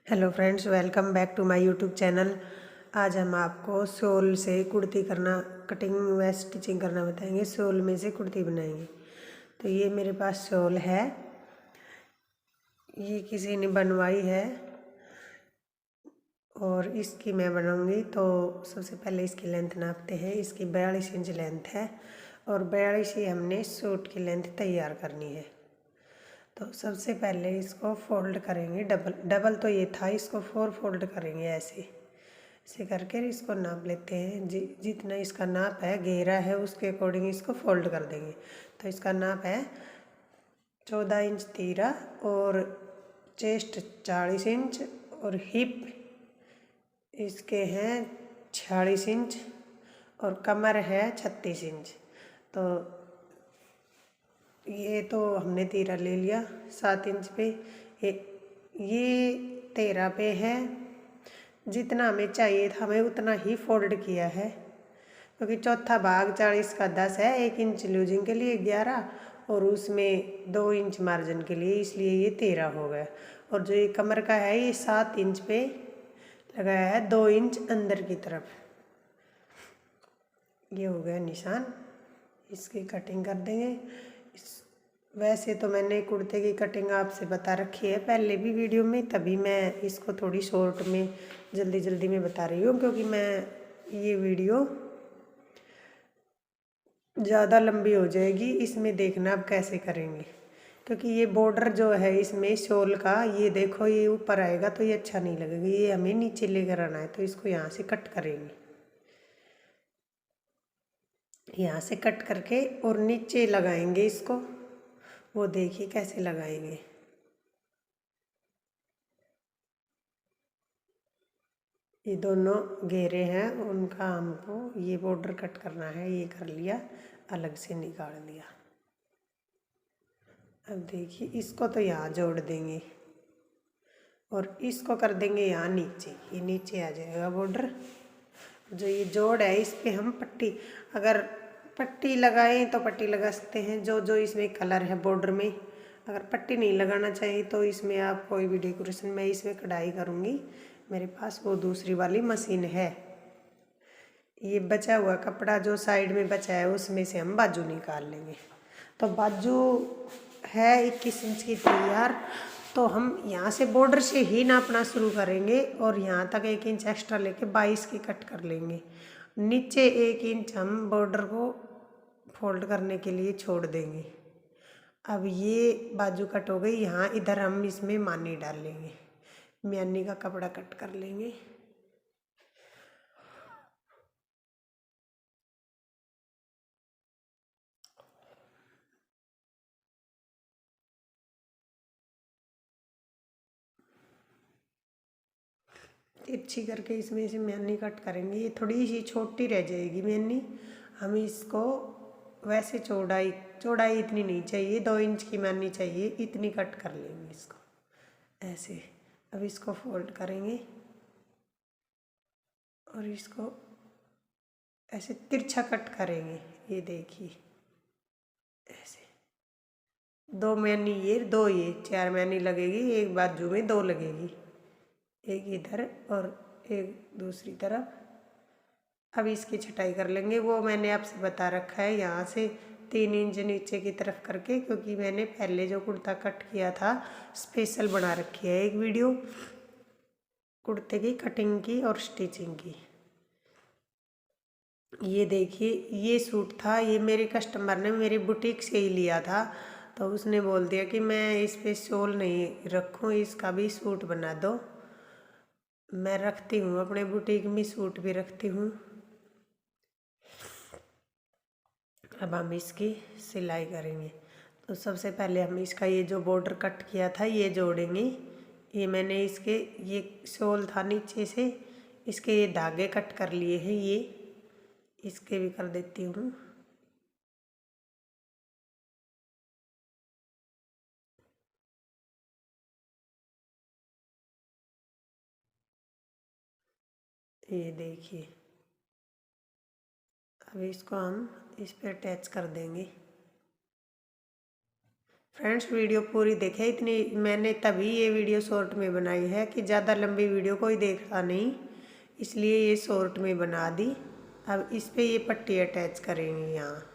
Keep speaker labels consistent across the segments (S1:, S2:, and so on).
S1: Hello friends, welcome back to my YouTube channel. आज हम आपको शॉल से कुर्ती करना, कटिंग व स्टिचिंग करना बताएंगे। शॉल में से कुर्ती बनाएंगे। तो ये मेरे पास शॉल है, ये किसी ने बनवाई है और इसकी मैं बनाऊंगी। तो सबसे पहले इसकी लेंथ नापते हैं। इसकी 42 इंच लेंथ है और 42 ही हमने सूट की लेंथ तैयार करनी है। तो सबसे पहले इसको फोल्ड करेंगे, डबल डबल तो ये था, इसको 4 फोल्ड करेंगे ऐसे करके इसको नाप लेते हैं। जितना इसका नाप है, घेरा है, उसके अकॉर्डिंग इसको फोल्ड कर देंगे। तो इसका नाप है 14 इंच तीरा और चेस्ट 40 इंच और हिप इसके हैं 46 इंच और कमर है 36 इंच। तो ये तो हमने 13 ले लिया 7 इंच पे। ये 13 पे है। जितना हमें चाहिए था हमें उतना ही फोल्ड किया है, क्योंकि चौथा भाग 40 का 10 है, 1 इंच लूजिंग के लिए 11 और उसमें 2 इंच मार्जिन के लिए, इसलिए ये 13 हो गया। और जो ये कमर का है ये 7 इंच पे लगाया है, 2 इंच अंदर की तरफ। ये हो गया निशान। इसकी कटिंग कर देंगे। वैसे तो मैंने कुर्ते की कटिंग आपसे बता रखी है पहले भी वीडियो में, तभी मैं इसको थोड़ी शॉर्ट में जल्दी जल्दी में बता रही हूँ, क्योंकि मैं ये वीडियो ज़्यादा लंबी हो जाएगी। इसमें देखना आप कैसे करेंगे, क्योंकि ये बॉर्डर जो है इसमें शॉल का, ये देखो ये ऊपर आएगा तो ये अच्छा नहीं लगेगा। ये हमें नीचे लेकर आना है, तो इसको यहाँ से कट करेंगे, यहाँ से कट करके और नीचे लगाएंगे इसको। वो देखिए कैसे लगाएंगे। ये दोनों घेरे हैं, उनका हमको ये बॉर्डर कट करना है। ये कर लिया, अलग से निकाल दिया। अब देखिए इसको तो यहाँ जोड़ देंगे और इसको कर देंगे यहाँ नीचे। ये नीचे आ जाएगा बॉर्डर। जो ये जोड़ है इस पे हम पट्टी, अगर पट्टी लगाएं तो पट्टी लगा सकते हैं। जो जो इसमें कलर है बॉर्डर में, अगर पट्टी नहीं लगाना चाहिए तो इसमें आप कोई भी डेकोरेशन, मैं इसमें कढ़ाई करूँगी, मेरे पास वो दूसरी वाली मशीन है। ये बचा हुआ कपड़ा जो साइड में बचा है उसमें से हम बाजू निकाल लेंगे। तो बाजू है 21 इंच की तैयार। तो हम यहाँ से बॉर्डर से ही नापना शुरू करेंगे और यहाँ तक 1 इंच एक्स्ट्रा लेके 22 की कट कर लेंगे। नीचे 1 इंच हम बॉर्डर को फोल्ड करने के लिए छोड़ देंगे। अब ये बाजू कट हो गई। यहाँ इधर हम इसमें मानी डाल लेंगे, म्यानी का कपड़ा कट कर लेंगे। तिरछी करके इसमें से म्यानी कट करेंगे। ये थोड़ी सी छोटी रह जाएगी म्यानी। हम इसको वैसे चौड़ाई चौड़ाई इतनी नहीं चाहिए, 2 इंच की म्यानी चाहिए, इतनी कट कर लेंगे इसको ऐसे। अब इसको फोल्ड करेंगे और इसको ऐसे तिरछा कट करेंगे। ये देखिए ऐसे 2 म्यानी, ये 2, ये 4 म्यानी लगेगी। एक बाजू में 2 लगेगी, एक इधर और एक दूसरी तरफ। अब इसकी छटाई कर लेंगे। वो मैंने आपसे बता रखा है, यहाँ से 3 इंच नीचे की तरफ करके, क्योंकि मैंने पहले जो कुर्ता कट किया था स्पेशल बना रखी है एक वीडियो कुर्ते की कटिंग की और स्टिचिंग की। ये देखिए ये सूट था, ये मेरे कस्टमर ने मेरी बुटीक से ही लिया था। तो उसने बोल दिया कि मैं इस पे शॉल नहीं रखूँ, इसका भी सूट बना दो। मैं रखती हूँ अपने बुटीक में, सूट भी रखती हूँ। अब हम इसकी सिलाई करेंगे। तो सबसे पहले हम इसका ये जो बॉर्डर कट किया था ये जोड़ेंगे। ये मैंने इसके, ये शॉल था नीचे से, इसके ये धागे कट कर लिए हैं, ये इसके भी कर देती हूँ। ये देखिए अब इसको हम इस पे अटैच कर देंगे। फ्रेंड्स वीडियो पूरी देखें, इतनी मैंने तभी ये वीडियो शॉर्ट में बनाई है कि ज़्यादा लंबी वीडियो कोई देखता नहीं, इसलिए ये शॉर्ट में बना दी। अब इस पे ये पट्टी अटैच करेंगे, यहाँ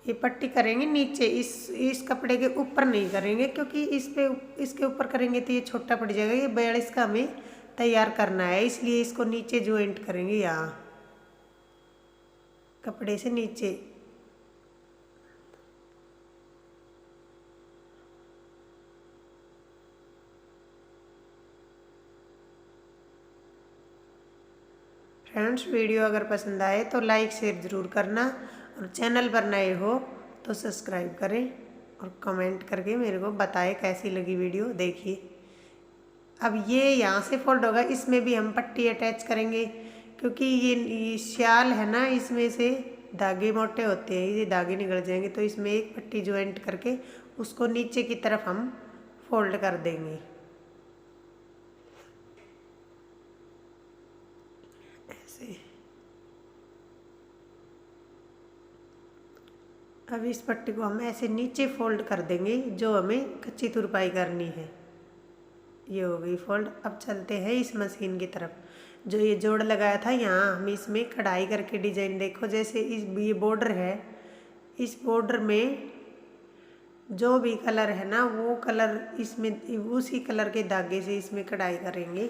S1: ये पट्टी करेंगे नीचे, इस कपड़े के ऊपर नहीं करेंगे, क्योंकि इसके ऊपर करेंगे तो ये छोटा पड़ जाएगा। ये 42 का हमें तैयार करना है, इसलिए इसको नीचे ज्वाइंट करेंगे, यहाँ कपड़े से नीचे। फ्रेंड्स वीडियो अगर पसंद आए तो लाइक शेयर ज़रूर करना, और चैनल पर नए हो तो सब्सक्राइब करें और कमेंट करके मेरे को बताएं कैसी लगी वीडियो। देखिए अब ये यहाँ से फोल्ड होगा, इसमें भी हम पट्टी अटैच करेंगे, क्योंकि ये शाल है ना, इसमें से धागे मोटे होते हैं, ये धागे निकल जाएंगे, तो इसमें एक पट्टी ज्वाइंट करके उसको नीचे की तरफ हम फोल्ड कर देंगे ऐसे। अब इस पट्टी को हम ऐसे नीचे फोल्ड कर देंगे, जो हमें कच्ची तुरपाई करनी है। ये हो गई फोल्ड। अब चलते हैं इस मशीन की तरफ। जो ये जोड़ लगाया था यहाँ, हम इसमें कढ़ाई करके डिजाइन देखो, जैसे ये बॉर्डर है, इस बॉर्डर में जो भी कलर है ना, वो कलर इसमें उसी कलर के धागे से इसमें कढ़ाई करेंगे।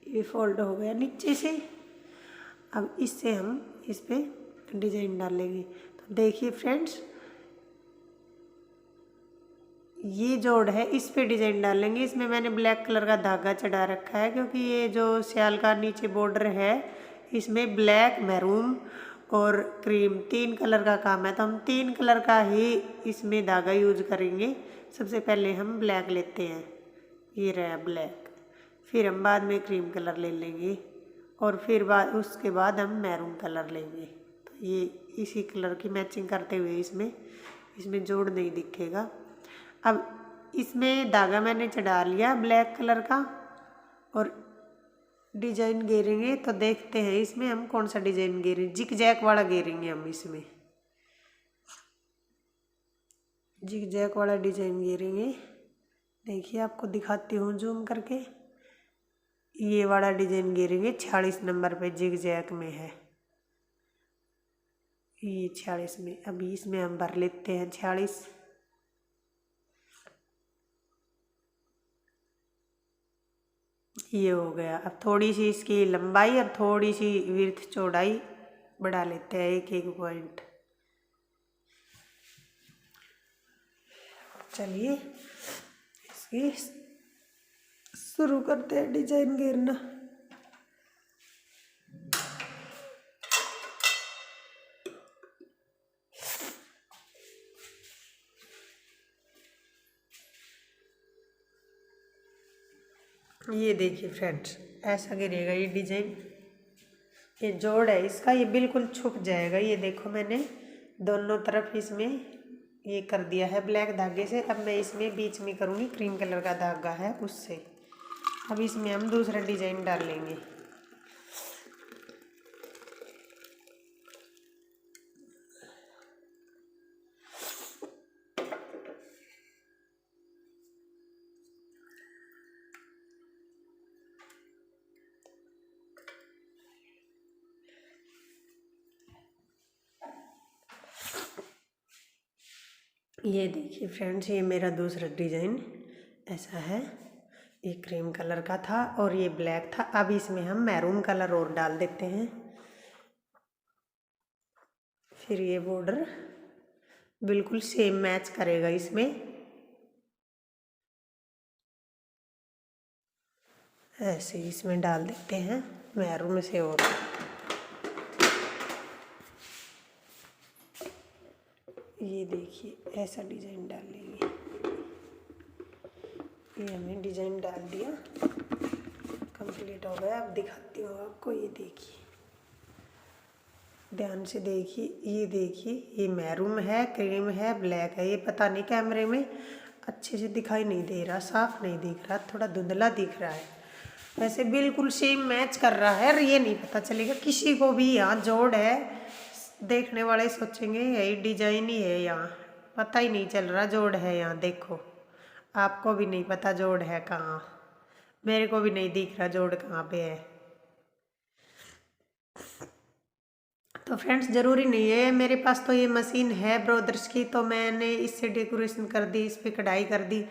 S1: ये फोल्ड हो गया नीचे से। अब इससे हम इस पे डिजाइन डालेंगे। तो देखिए फ्रेंड्स, ये जोड़ है, इस पे डिजाइन डालेंगे। इसमें मैंने ब्लैक कलर का धागा चढ़ा रखा है, क्योंकि ये जो शाल का नीचे बॉर्डर है, इसमें ब्लैक, मैरून और क्रीम 3 कलर का काम है, तो हम 3 कलर का ही इसमें धागा यूज करेंगे। सबसे पहले हम ब्लैक लेते हैं, ये रहा ब्लैक, फिर हम बाद में क्रीम कलर ले लेंगे, और फिर उसके बाद हम मैरून कलर लेंगे। तो ये इसी कलर की मैचिंग करते हुए इसमें जोड़ नहीं दिखेगा। अब इसमें धागा मैंने चढ़ा लिया ब्लैक कलर का, और डिजाइन घेरेंगे। तो देखते हैं इसमें हम कौन सा डिजाइन घेरें। जिग जैक वाला घेरेंगे हम, इसमें जिग जैक वाला डिजाइन घेरेंगे। देखिए आपको दिखाती हूँ जूम करके, ये वाला डिजाइन घेरेंगे। 46 नंबर पे जिग जैक में है, ये 46 में। अभी इसमें हम भर लेते हैं 46। ये हो गया। अब थोड़ी सी इसकी लंबाई और थोड़ी सी विड्थ चौड़ाई बढ़ा लेते हैं, एक एक पॉइंट। चलिए इसकी शुरू करते हैं डिजाइन घेरना। ये देखिए फ्रेंड्स, ऐसा गिरेगा ये डिजाइन। ये जोड़ है इसका, ये बिल्कुल छुप जाएगा। ये देखो मैंने दोनों तरफ इसमें ये कर दिया है ब्लैक धागे से। अब मैं इसमें बीच में करूँगी, क्रीम कलर का धागा है उससे। अब इसमें हम दूसरा डिजाइन डाल लेंगे। ये देखिए फ्रेंड्स, ये मेरा दूसरा डिजाइन ऐसा है। ये क्रीम कलर का था और ये ब्लैक था। अब इसमें हम मैरून कलर और डाल देते हैं। फिर ये बॉर्डर बिल्कुल सेम मैच करेगा इसमें। ऐसे इसमें डाल देते हैं मैरून से। और ये देखिए ऐसा डिजाइन डाल लेंगे। ये हमने डिजाइन डाल दिया, कंप्लीट हो गया। अब दिखाती हूँ आपको। ये देखिए, ध्यान से देखिए। ये देखिए, ये मैरून है, क्रीम है, ब्लैक है। ये पता नहीं कैमरे में अच्छे से दिखाई नहीं दे रहा, साफ नहीं दिख रहा, थोड़ा धुंधला दिख रहा है। वैसे बिल्कुल सेम मैच कर रहा है, और ये नहीं पता चलेगा किसी को भी। यहाँ जोड़ है, देखने वाले सोचेंगे यही डिजाइन ही है, यहाँ पता ही नहीं चल रहा जोड़ है। यहाँ देखो, आपको भी नहीं पता जोड़ है कहाँ, मेरे को भी नहीं दिख रहा जोड़ कहाँ पे है। तो फ्रेंड्स ज़रूरी नहीं है, मेरे पास तो ये मशीन है ब्रोदर्स की, तो मैंने इससे डेकोरेशन कर दी, इस पर कढ़ाई कर दी।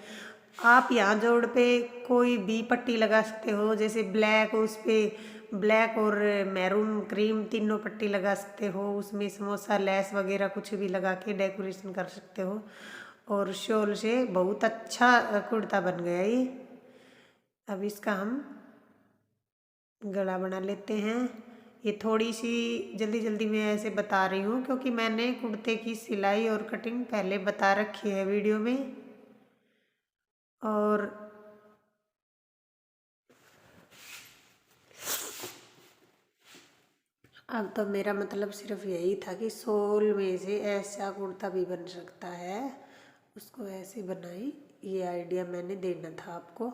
S1: आप यहाँ जोड़ पे कोई भी पट्टी लगा सकते हो, जैसे ब्लैक, उस पर ब्लैक और मैरून क्रीम तीनों पट्टी लगा सकते हो। उसमें समोसा लेस वगैरह कुछ भी लगा के डेकोरेशन कर सकते हो। और शॉल से बहुत अच्छा कुर्ता बन गया ये। अब इसका हम गला बना लेते हैं। ये थोड़ी सी जल्दी जल्दी मैं ऐसे बता रही हूँ क्योंकि मैंने कुर्ते की सिलाई और कटिंग पहले बता रखी है वीडियो में। और अब तो मेरा मतलब सिर्फ यही था कि शॉल में से ऐसा कुर्ता भी बन सकता है, उसको ऐसे बनाई, ये आइडिया मैंने देना था आपको।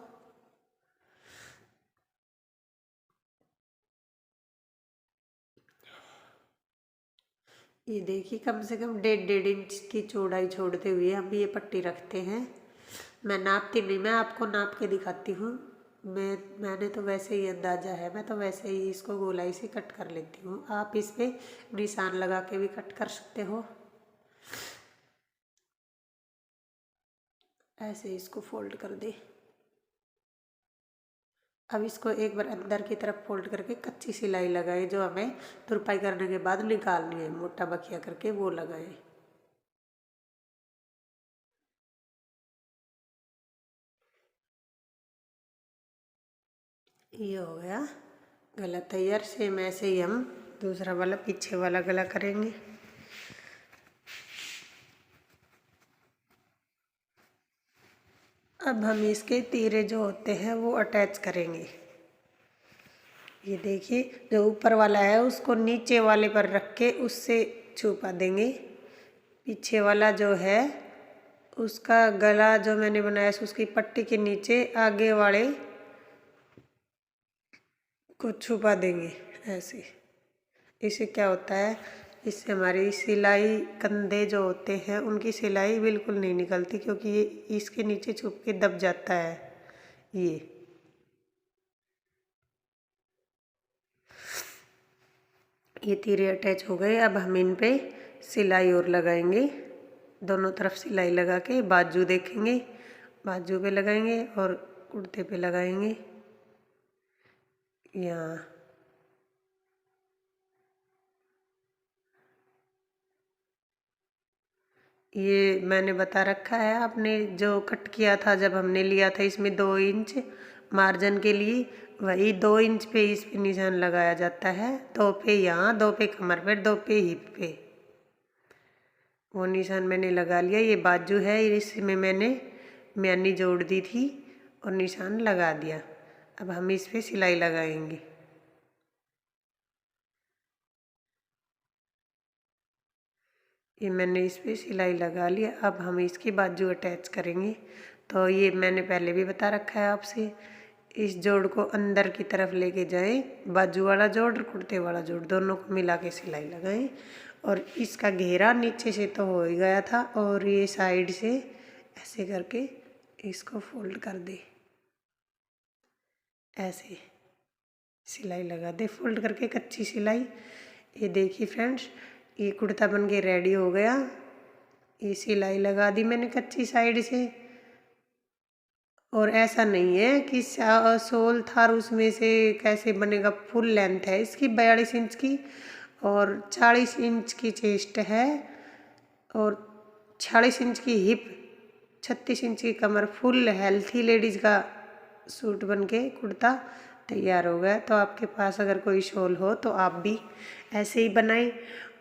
S1: ये देखिए, कम से कम 1.5 इंच की चौड़ाई छोड़ते हुए हम ये पट्टी रखते हैं। मैं नापती नहीं, मैं आपको नाप के दिखाती हूँ। मैंने तो वैसे ही अंदाज़ा है, मैं तो वैसे ही इसको गोलाई से कट कर लेती हूँ। आप इस पे निशान लगा के भी कट कर सकते हो। ऐसे इसको फोल्ड कर दे। अब इसको एक बार अंदर की तरफ फोल्ड करके कच्ची सिलाई लगाएं, जो हमें तुरपाई करने के बाद निकालनी है, मोटा बखिया करके वो लगाएं। ये हो गया गला तैयार। सेम ऐसे ही हम दूसरा वाला पीछे वाला गला करेंगे। अब हम इसके तीरे जो होते हैं वो अटैच करेंगे। ये देखिए, जो ऊपर वाला है उसको नीचे वाले पर रख के उससे छुपा देंगे। पीछे वाला जो है उसका गला जो मैंने बनाया उसकी पट्टी के नीचे आगे वाले को छुपा देंगे ऐसे। इससे क्या होता है, इससे हमारी सिलाई, कंधे जो होते हैं उनकी सिलाई बिल्कुल नहीं निकलती, क्योंकि ये इसके नीचे छुप के दब जाता है। ये तीरे अटैच हो गए। अब हम इन पे सिलाई और लगाएंगे, दोनों तरफ सिलाई लगा के बाजू देखेंगे, बाजू पे लगाएंगे और कुर्ते पे लगाएंगे। यहाँ ये मैंने बता रखा है, आपने जो कट किया था जब हमने लिया था इसमें 2 इंच मार्जिन के लिए, वही 2 इंच पे इस पे निशान लगाया जाता है। 2 पे यहाँ, 2 पे कमर पे, 2 पे हिप पे, वो निशान मैंने लगा लिया। ये बाजू है, इसमें मैंने म्यानी जोड़ दी थी और निशान लगा दिया। अब हम इस पे सिलाई लगाएंगे। ये मैंने इस पे सिलाई लगा लिया। अब हम इसकी बाजू अटैच करेंगे। तो ये मैंने पहले भी बता रखा है आपसे, इस जोड़ को अंदर की तरफ लेके जाएं, बाजू वाला जोड़ और कुर्ते वाला जोड़ दोनों को मिला के सिलाई लगाएं। और इसका घेरा नीचे से तो हो ही गया था, और ये साइड से ऐसे करके इसको फोल्ड कर दे, ऐसे सिलाई लगा दे फोल्ड करके, कच्ची सिलाई। ये देखिए फ्रेंड्स, ये कुर्ता बन के रेडी हो गया। ये सिलाई लगा दी मैंने कच्ची साइड से। और ऐसा नहीं है कि सोल था उसमें से कैसे बनेगा, फुल लेंथ है इसकी 42 इंच की, और 40 इंच की चेस्ट है, और 46 इंच की हिप, 36 इंच की कमर। फुल हेल्थी लेडीज़ का सूट बन के कुर्ता तैयार हो गया। तो आपके पास अगर कोई शॉल हो तो आप भी ऐसे ही बनाएं,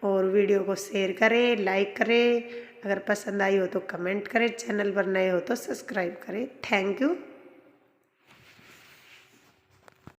S1: और वीडियो को शेयर करें, लाइक करें, अगर पसंद आई हो तो कमेंट करें, चैनल पर नए हो तो सब्सक्राइब करें। Thank you.